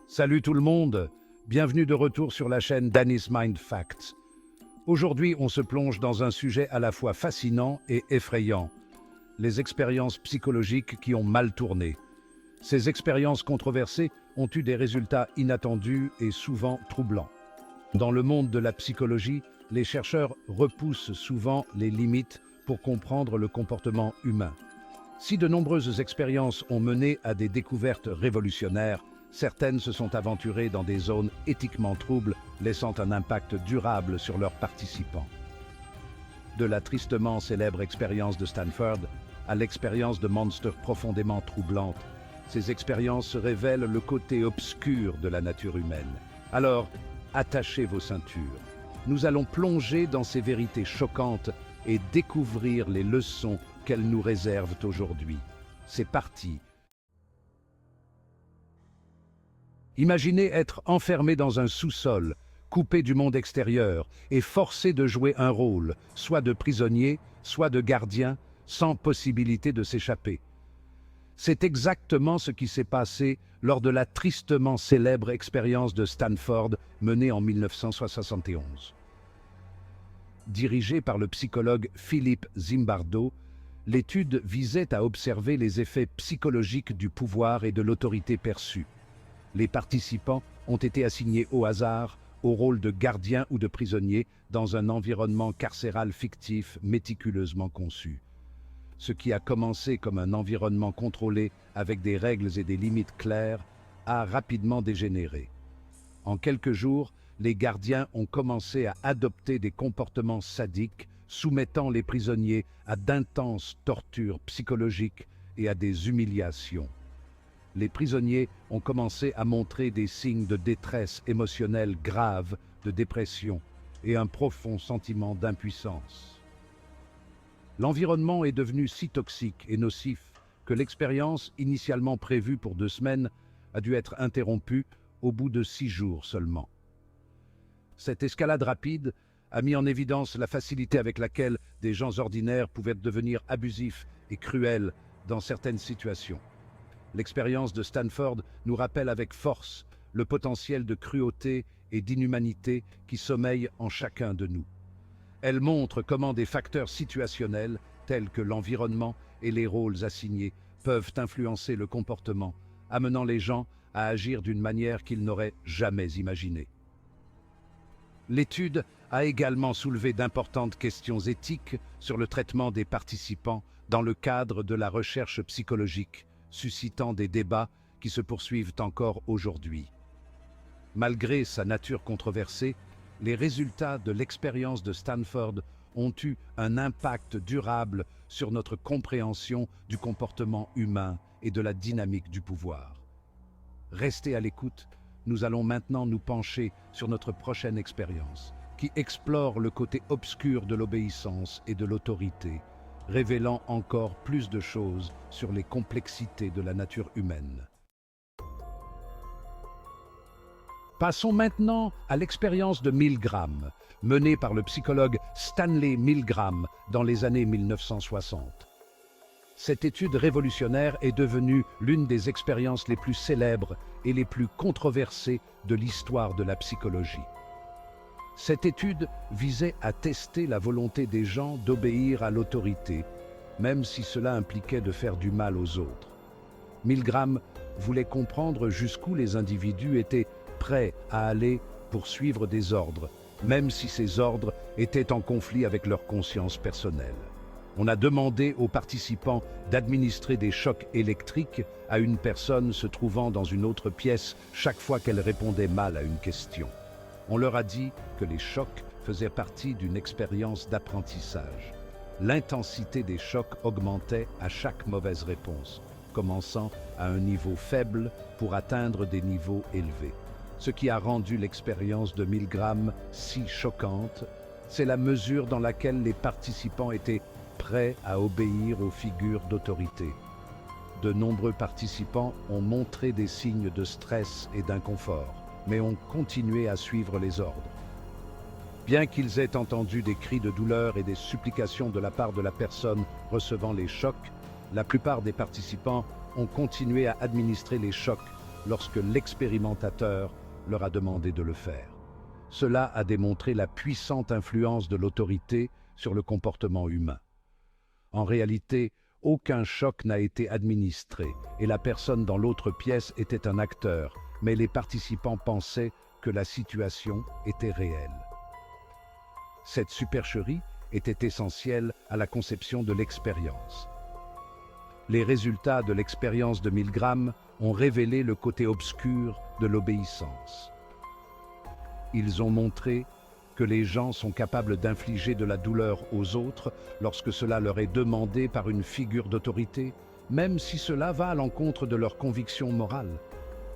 Salut tout le monde, bienvenue de retour sur la chaîne Danny's Mind Facts. Aujourd'hui, on se plonge dans un sujet à la fois fascinant et effrayant, les expériences psychologiques qui ont mal tourné. Ces expériences controversées ont eu des résultats inattendus et souvent troublants. Dans le monde de la psychologie, les chercheurs repoussent souvent les limites pour comprendre le comportement humain. Si de nombreuses expériences ont mené à des découvertes révolutionnaires, certaines se sont aventurées dans des zones éthiquement troubles, laissant un impact durable sur leurs participants. De la tristement célèbre expérience de Stanford à l'expérience de monstres profondément troublantes, ces expériences révèlent le côté obscur de la nature humaine. Alors, attachez vos ceintures. Nous allons plonger dans ces vérités choquantes et découvrir les leçons qu'elles nous réservent aujourd'hui. C'est parti! Imaginez être enfermé dans un sous-sol, coupé du monde extérieur et forcé de jouer un rôle, soit de prisonnier, soit de gardien, sans possibilité de s'échapper. C'est exactement ce qui s'est passé lors de la tristement célèbre expérience de Stanford menée en 1971. Dirigée par le psychologue Philip Zimbardo, l'étude visait à observer les effets psychologiques du pouvoir et de l'autorité perçue. Les participants ont été assignés au hasard au rôle de gardien ou de prisonnier dans un environnement carcéral fictif méticuleusement conçu. Ce qui a commencé comme un environnement contrôlé avec des règles et des limites claires a rapidement dégénéré. En quelques jours, les gardiens ont commencé à adopter des comportements sadiques, soumettant les prisonniers à d'intenses tortures psychologiques et à des humiliations. Les prisonniers ont commencé à montrer des signes de détresse émotionnelle grave, de dépression et un profond sentiment d'impuissance. L'environnement est devenu si toxique et nocif que l'expérience, initialement prévue pour 2 semaines, a dû être interrompue au bout de 6 jours seulement. Cette escalade rapide a mis en évidence la facilité avec laquelle des gens ordinaires pouvaient devenir abusifs et cruels dans certaines situations. L'expérience de Stanford nous rappelle avec force le potentiel de cruauté et d'inhumanité qui sommeille en chacun de nous. Elle montre comment des facteurs situationnels, tels que l'environnement et les rôles assignés, peuvent influencer le comportement, amenant les gens à agir d'une manière qu'ils n'auraient jamais imaginée. L'étude a également soulevé d'importantes questions éthiques sur le traitement des participants dans le cadre de la recherche psychologique, suscitant des débats qui se poursuivent encore aujourd'hui. Malgré sa nature controversée, les résultats de l'expérience de Stanford ont eu un impact durable sur notre compréhension du comportement humain et de la dynamique du pouvoir. Restez à l'écoute, nous allons maintenant nous pencher sur notre prochaine expérience, qui explore le côté obscur de l'obéissance et de l'autorité, révélant encore plus de choses sur les complexités de la nature humaine. Passons maintenant à l'expérience de Milgram, menée par le psychologue Stanley Milgram dans les années 1960. Cette étude révolutionnaire est devenue l'une des expériences les plus célèbres et les plus controversées de l'histoire de la psychologie. Cette étude visait à tester la volonté des gens d'obéir à l'autorité, même si cela impliquait de faire du mal aux autres. Milgram voulait comprendre jusqu'où les individus étaient prêts à aller pour suivre des ordres, même si ces ordres étaient en conflit avec leur conscience personnelle. On a demandé aux participants d'administrer des chocs électriques à une personne se trouvant dans une autre pièce chaque fois qu'elle répondait mal à une question. On leur a dit que les chocs faisaient partie d'une expérience d'apprentissage. L'intensité des chocs augmentait à chaque mauvaise réponse, commençant à un niveau faible pour atteindre des niveaux élevés. Ce qui a rendu l'expérience de Milgram si choquante, c'est la mesure dans laquelle les participants étaient prêts à obéir aux figures d'autorité. De nombreux participants ont montré des signes de stress et d'inconfort, mais ont continué à suivre les ordres. Bien qu'ils aient entendu des cris de douleur et des supplications de la part de la personne recevant les chocs, la plupart des participants ont continué à administrer les chocs lorsque l'expérimentateur leur a demandé de le faire. Cela a démontré la puissante influence de l'autorité sur le comportement humain. En réalité, aucun choc n'a été administré et la personne dans l'autre pièce était un acteur, mais les participants pensaient que la situation était réelle. Cette supercherie était essentielle à la conception de l'expérience. Les résultats de l'expérience de Milgram ont révélé le côté obscur de l'obéissance. Ils ont montré que les gens sont capables d'infliger de la douleur aux autres lorsque cela leur est demandé par une figure d'autorité, même si cela va à l'encontre de leurs convictions morales.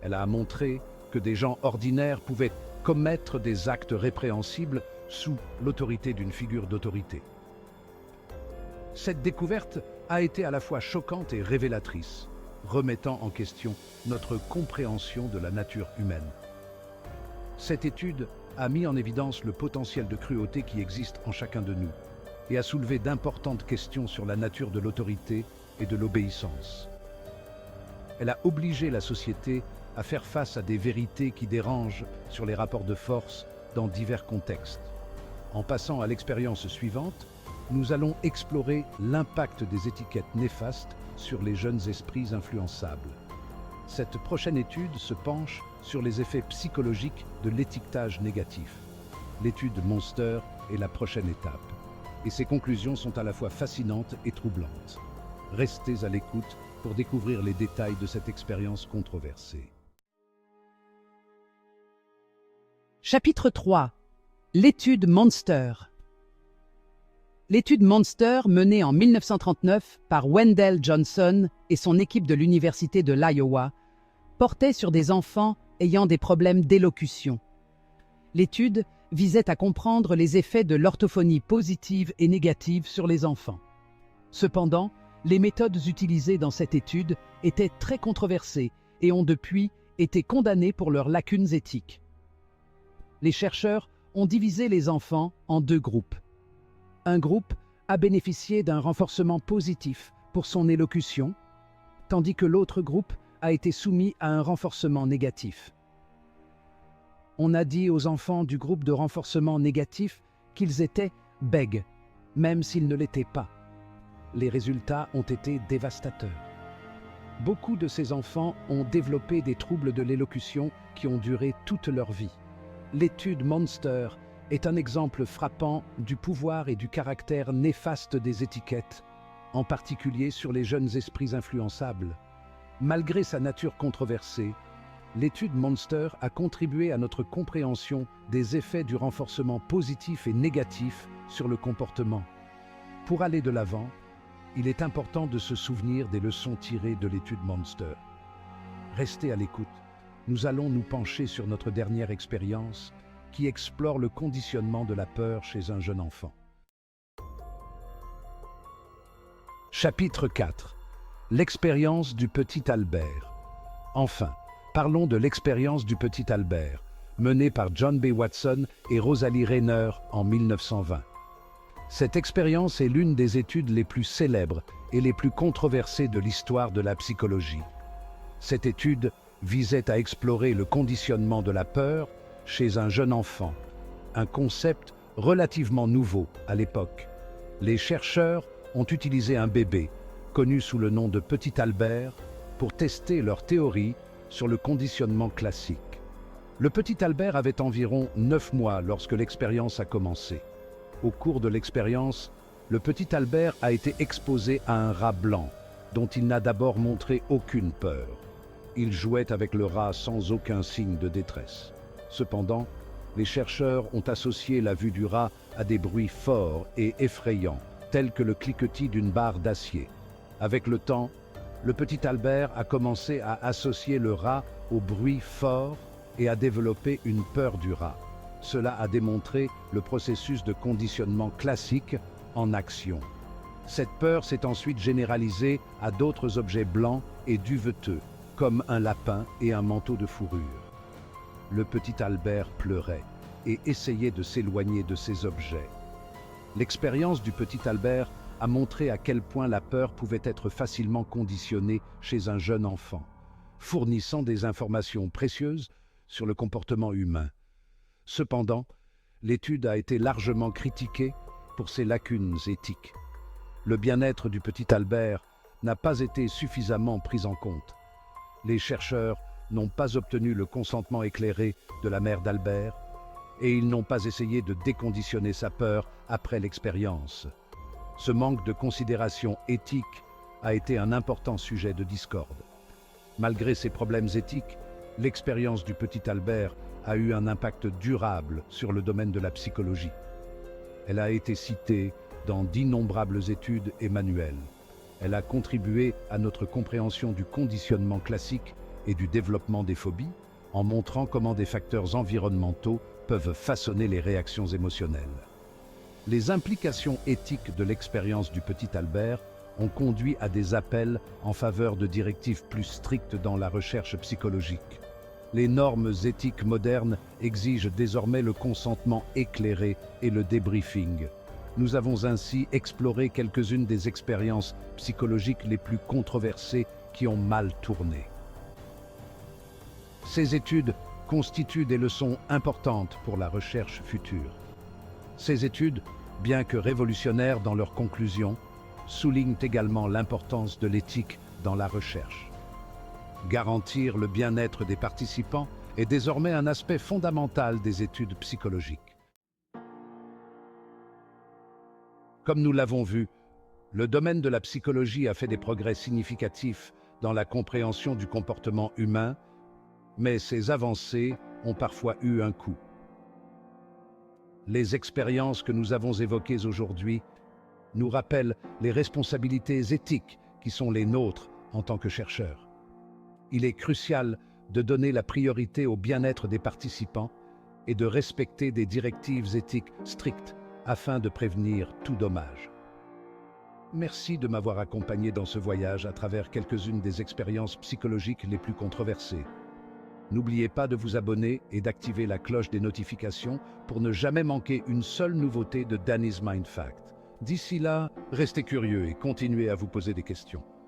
Elle a montré que des gens ordinaires pouvaient commettre des actes répréhensibles sous l'autorité d'une figure d'autorité. Cette découverte a été à la fois choquante et révélatrice, remettant en question notre compréhension de la nature humaine. Cette étude a mis en évidence le potentiel de cruauté qui existe en chacun de nous et a soulevé d'importantes questions sur la nature de l'autorité et de l'obéissance. Elle a obligé la société à faire face à des vérités qui dérangent sur les rapports de force dans divers contextes. En passant à l'expérience suivante, nous allons explorer l'impact des étiquettes néfastes sur les jeunes esprits influençables. Cette prochaine étude se penche sur les effets psychologiques de l'étiquetage négatif. L'étude Monster est la prochaine étape, et ses conclusions sont à la fois fascinantes et troublantes. Restez à l'écoute pour découvrir les détails de cette expérience controversée. Chapitre 3. L'étude Monster. L'étude Monster, menée en 1939 par Wendell Johnson et son équipe de l'Université de l'Iowa, portait sur des enfants ayant des problèmes d'élocution. L'étude visait à comprendre les effets de l'orthophonie positive et négative sur les enfants. Cependant, les méthodes utilisées dans cette étude étaient très controversées et ont depuis été condamnées pour leurs lacunes éthiques. Les chercheurs ont divisé les enfants en deux groupes. Un groupe a bénéficié d'un renforcement positif pour son élocution, tandis que l'autre groupe a été soumis à un renforcement négatif. On a dit aux enfants du groupe de renforcement négatif qu'ils étaient bègues, même s'ils ne l'étaient pas. Les résultats ont été dévastateurs. Beaucoup de ces enfants ont développé des troubles de l'élocution qui ont duré toute leur vie. L'étude Monster est un exemple frappant du pouvoir et du caractère néfaste des étiquettes, en particulier sur les jeunes esprits influençables. Malgré sa nature controversée, l'étude Monster a contribué à notre compréhension des effets du renforcement positif et négatif sur le comportement. Pour aller de l'avant, il est important de se souvenir des leçons tirées de l'étude Monster. Restez à l'écoute. Nous allons nous pencher sur notre dernière expérience qui explore le conditionnement de la peur chez un jeune enfant. Chapitre 4. L'expérience du petit Albert. Enfin, parlons de l'expérience du petit Albert, menée par John B. Watson et Rosalie Rayner en 1920. Cette expérience est l'une des études les plus célèbres et les plus controversées de l'histoire de la psychologie. Cette étude visait à explorer le conditionnement de la peur chez un jeune enfant, un concept relativement nouveau à l'époque. Les chercheurs ont utilisé un bébé, connu sous le nom de Petit Albert, pour tester leur théorie sur le conditionnement classique. Le Petit Albert avait environ 9 mois lorsque l'expérience a commencé. Au cours de l'expérience, le Petit Albert a été exposé à un rat blanc, dont il n'a d'abord montré aucune peur. Il jouait avec le rat sans aucun signe de détresse. Cependant, les chercheurs ont associé la vue du rat à des bruits forts et effrayants, tels que le cliquetis d'une barre d'acier. Avec le temps, le Petit Albert a commencé à associer le rat aux bruits forts et à développer une peur du rat. Cela a démontré le processus de conditionnement classique en action. Cette peur s'est ensuite généralisée à d'autres objets blancs et duveteux, comme un lapin et un manteau de fourrure. Le Petit Albert pleurait et essayait de s'éloigner de ces objets. L'expérience du Petit Albert a montré à quel point la peur pouvait être facilement conditionnée chez un jeune enfant. fournissant des informations précieuses sur le comportement humain. Cependant, l'étude a été largement critiquée pour ses lacunes éthiques. Le bien-être du petit Albert n'a pas été suffisamment pris en compte. Les chercheurs n'ont pas obtenu le consentement éclairé de la mère d'Albert et ils n'ont pas essayé de déconditionner sa peur après l'expérience. Ce manque de considération éthique a été un important sujet de discorde. Malgré ces problèmes éthiques, l'expérience du petit Albert a eu un impact durable sur le domaine de la psychologie. Elle a été citée dans d'innombrables études et manuels. Elle a contribué à notre compréhension du conditionnement classique et du développement des phobies, en montrant comment des facteurs environnementaux peuvent façonner les réactions émotionnelles. Les implications éthiques de l'expérience du petit Albert ont conduit à des appels en faveur de directives plus strictes dans la recherche psychologique. Les normes éthiques modernes exigent désormais le consentement éclairé et le débriefing. Nous avons ainsi exploré quelques-unes des expériences psychologiques les plus controversées qui ont mal tourné. Ces études constituent des leçons importantes pour la recherche future. Ces études, bien que révolutionnaires dans leurs conclusions, soulignent également l'importance de l'éthique dans la recherche. Garantir le bien-être des participants est désormais un aspect fondamental des études psychologiques. Comme nous l'avons vu, le domaine de la psychologie a fait des progrès significatifs dans la compréhension du comportement humain, mais ces avancées ont parfois eu un coût. Les expériences que nous avons évoquées aujourd'hui nous rappellent les responsabilités éthiques qui sont les nôtres en tant que chercheurs. Il est crucial de donner la priorité au bien-être des participants et de respecter des directives éthiques strictes afin de prévenir tout dommage. Merci de m'avoir accompagné dans ce voyage à travers quelques-unes des expériences psychologiques les plus controversées. N'oubliez pas de vous abonner et d'activer la cloche des notifications pour ne jamais manquer une seule nouveauté de Danny's Mind Fact. D'ici là, restez curieux et continuez à vous poser des questions.